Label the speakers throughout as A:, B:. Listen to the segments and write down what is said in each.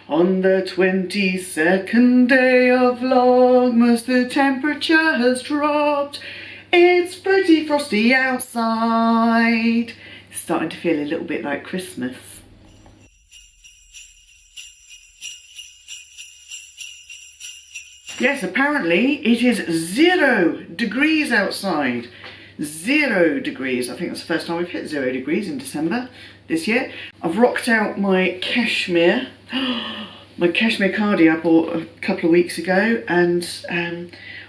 A: On the 22nd day of Vlogmas, the temperature has dropped. It's pretty frosty outside. It's starting to feel a little bit like Christmas. Yes, apparently it is 0 degrees outside. 0 degrees. I think that's the first time we've hit 0 degrees in December this year. I've rocked out my cashmere. My cashmere cardi I bought a couple of weeks ago, and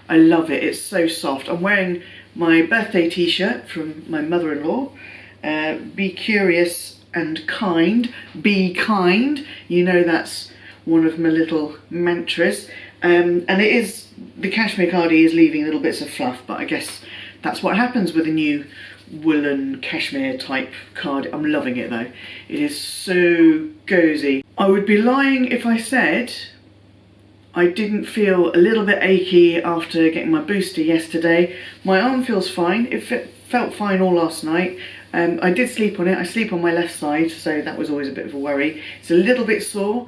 A: I love it. It's so soft. I'm wearing my birthday t-shirt from my mother-in-law. Be curious and kind. Be kind. You know that's one of my little mantras. And it is, the cashmere cardi is leaving little bits of fluff, but I guess that's what happens with a new woolen cashmere type cardi. I'm loving it though. It is so cozy. I would be lying if I said I didn't feel a little bit achy after getting my booster yesterday. My arm feels fine. It felt fine all last night. I did sleep on it. I sleep on my left side, so that was always a bit of a worry. It's a little bit sore,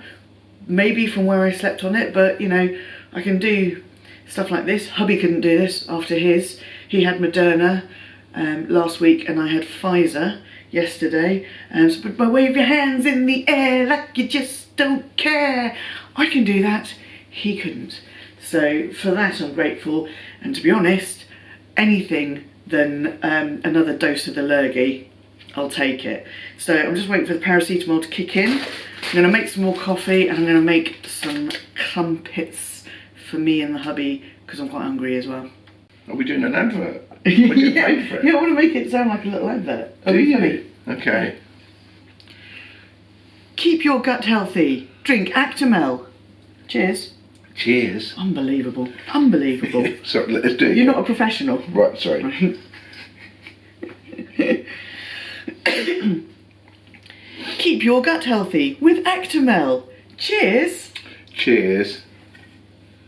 A: maybe from where I slept on it, but you know, I can do stuff like this. Hubby couldn't do this after his. He had Moderna last week and I had Pfizer yesterday. So but wave your hands in the air like you just don't care. I can do that. He couldn't. So for that I'm grateful. And to be honest, anything than another dose of the lurgy, I'll take it. So I'm just waiting for the paracetamol to kick in. I'm going to make some more coffee and I'm going to make some crumpets for me and the hubby because I'm quite hungry as well.
B: Are we doing an advert? We're getting paid for it.
A: Yeah, I want to make it sound like a little advert.
B: Do you? Okay.
A: Keep your gut healthy. Drink Actimel. Cheers.
B: Cheers.
A: Unbelievable. Unbelievable.
B: Sorry, let's do it.
A: You're not a professional.
B: Right, sorry.
A: Keep your gut healthy with Actimel. Cheers.
B: Cheers.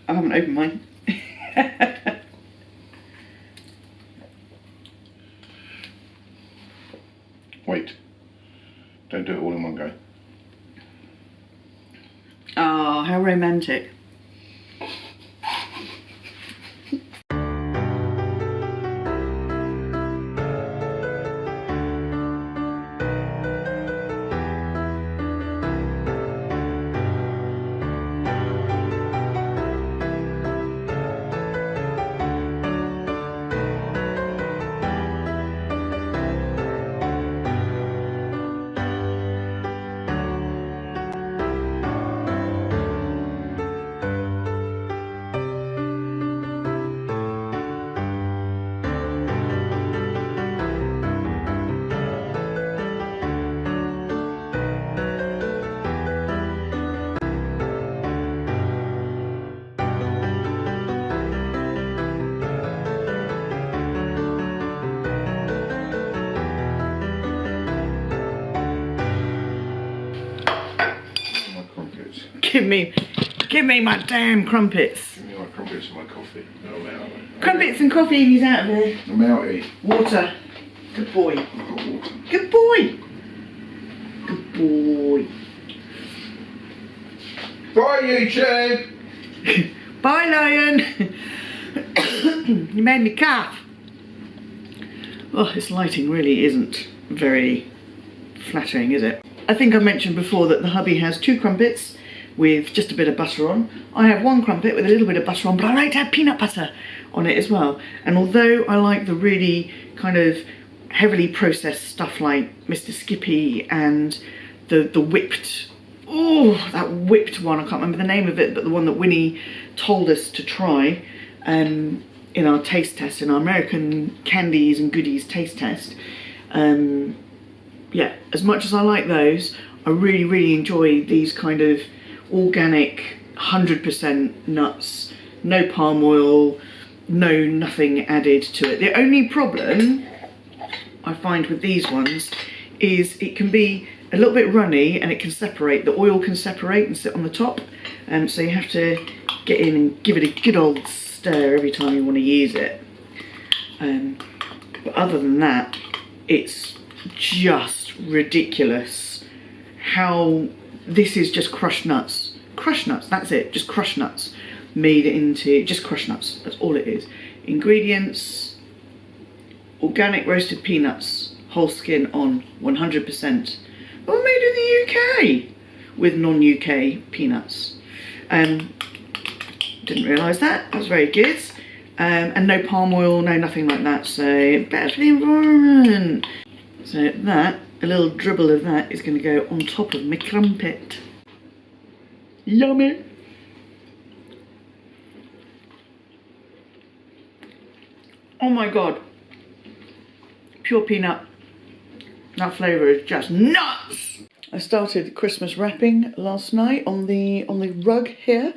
A: I haven't opened mine.
B: Wait. Don't do it all in one go.
A: Oh, how romantic. Give me my damn crumpets.
B: Give me my crumpets and my coffee. No, I'm out.
A: Crumpets and coffee, he's out of there.
B: I'm outie.
A: Water. Good boy.
B: Water.
A: Good boy. Good boy.
B: Bye, YouTube.
A: Bye, Lion. You made me cough. Oh, this lighting really isn't very flattering, is it? I think I mentioned before that the hubby has 2 crumpets with just a bit of butter on. I have 1 crumpet with a little bit of butter on, but I like to have peanut butter on it as well. And although I like the really kind of heavily processed stuff like Mr. Skippy and the whipped, oh, that whipped one, I can't remember the name of it, but the one that Winnie told us to try in our taste test, in our American candies and goodies taste test. Yeah, as much as I like those, I really, really enjoy these kind of organic, 100% nuts, no palm oil, no nothing added to it. The only problem I find with these ones is it can be a little bit runny and it can separate, the oil can separate and sit on the top, so you have to get in and give it a good old stir every time you want to use it. But other than that, it's just ridiculous how This is just crushed nuts. Crushed nuts, that's it, just crushed nuts. Made into, just crushed nuts, that's all it is. Ingredients, organic roasted peanuts, whole skin on, 100%. All made in the UK, with non-UK peanuts. Didn't realise that, that's very good. And no palm oil, no nothing like that, so better for the environment. So that, a little dribble of that is going to go on top of my crumpet. Yummy! Oh my god, pure peanut. That flavour is just nuts! I started Christmas wrapping last night on the rug here,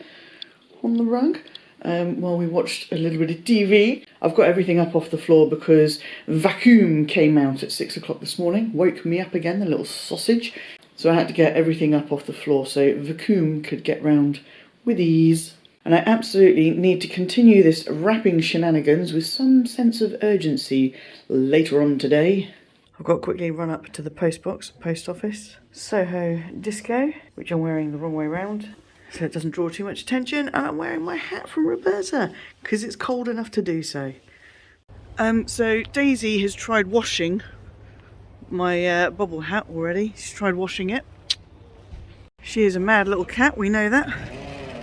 A: on the rug, while we watched a little bit of TV. I've got everything up off the floor because vacuum came out at 6 o'clock this morning, woke me up again, the little sausage. So I had to get everything up off the floor so vacuum could get round with ease. And I absolutely need to continue this wrapping shenanigans with some sense of urgency later on today. I've got to quickly run up to the post office, Soho Disco, which I'm wearing the wrong way round, so it doesn't draw too much attention, and I'm wearing my hat from Roberta, because it's cold enough to do so. So Daisy has tried washing my bobble hat already. She's tried washing it. She is a mad little cat, we know that.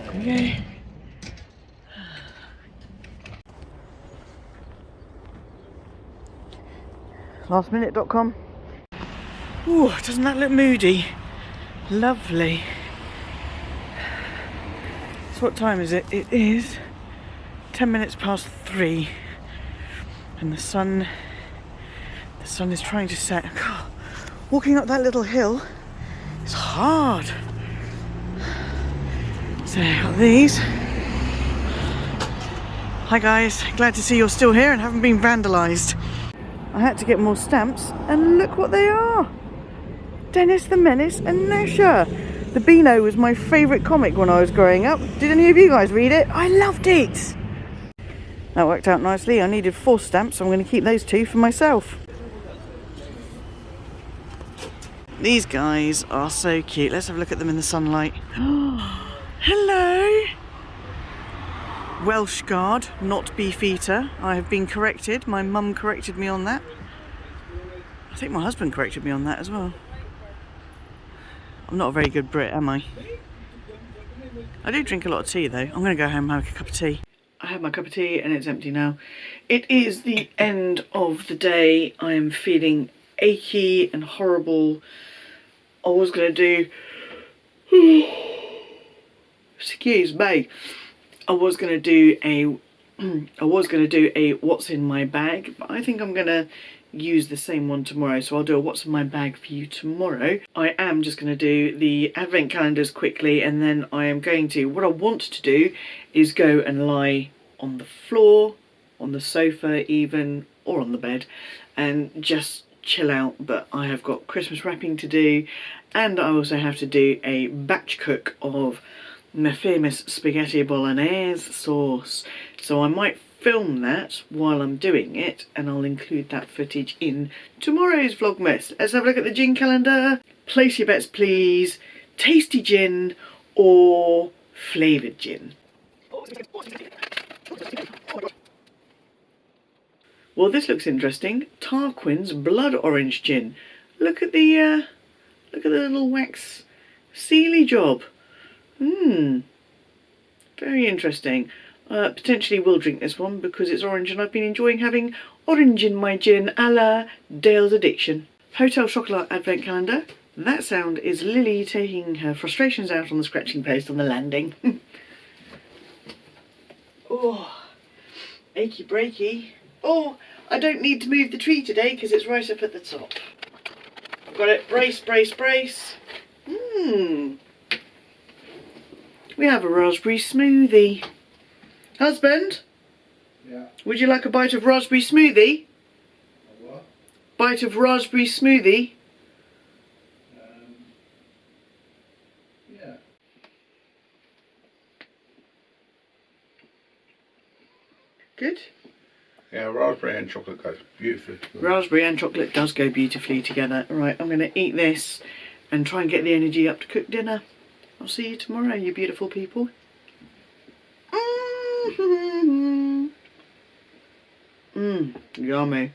A: Okay. Lastminute.com. Ooh, doesn't that look moody? Lovely. So what time is it? It is 10 minutes past 3. And the sun is trying to set. God, walking up that little hill is hard. So got these. Hi guys, glad to see you're still here and haven't been vandalised. I had to get more stamps, and look what they are! Dennis the Menace and Nesher. The Beano was my favourite comic when I was growing up. Did any of you guys read it? I loved it! That worked out nicely. I needed 4 stamps, so I'm going to keep those 2 for myself. These guys are so cute. Let's have a look at them in the sunlight. Hello! Welsh Guard, not Beefeater. I have been corrected. My mum corrected me on that. I think my husband corrected me on that as well. I'm not a very good Brit, am I? I do drink a lot of tea though. I'm going to go home and have a cup of tea. I had my cup of tea and it's empty now. It is the end of the day. I am feeling achy and horrible. I was going to do... Excuse me. I was going to do a what's in my bag, but I think I'm going to use the same one tomorrow, so I'll do a what's in my bag for you tomorrow. I am just going to do the advent calendars quickly, and then I am going to, what I want to do is go and lie on the floor, on the sofa even, or on the bed, and just chill out. But I have got Christmas wrapping to do, and I also have to do a batch cook of my famous spaghetti bolognese sauce, so I might film that while I'm doing it, and I'll include that footage in tomorrow's Vlogmas. Let's have a look at the gin calendar. Place your bets please. Tasty gin or flavoured gin? Well, this looks interesting. Tarquin's blood orange gin. Look at the little wax sealy job. Very interesting. Potentially will drink this one because it's orange and I've been enjoying having orange in my gin a la Dale's Addiction. Hotel Chocolat Advent Calendar. That sound is Lily taking her frustrations out on the scratching post on the landing. Oh, achy breaky. Oh, I don't need to move the tree today because it's right up at the top. I've got it. Brace, brace, brace. We have a raspberry smoothie. Husband?
B: Yeah.
A: Would you like a bite of raspberry smoothie?
B: A what?
A: Bite of raspberry smoothie?
B: Yeah.
A: Good.
B: Yeah, raspberry and chocolate goes beautifully.
A: Raspberry and chocolate does go beautifully together. Right, I'm going to eat this and try and get the energy up to cook dinner. I'll see you tomorrow, you beautiful people. Yummy.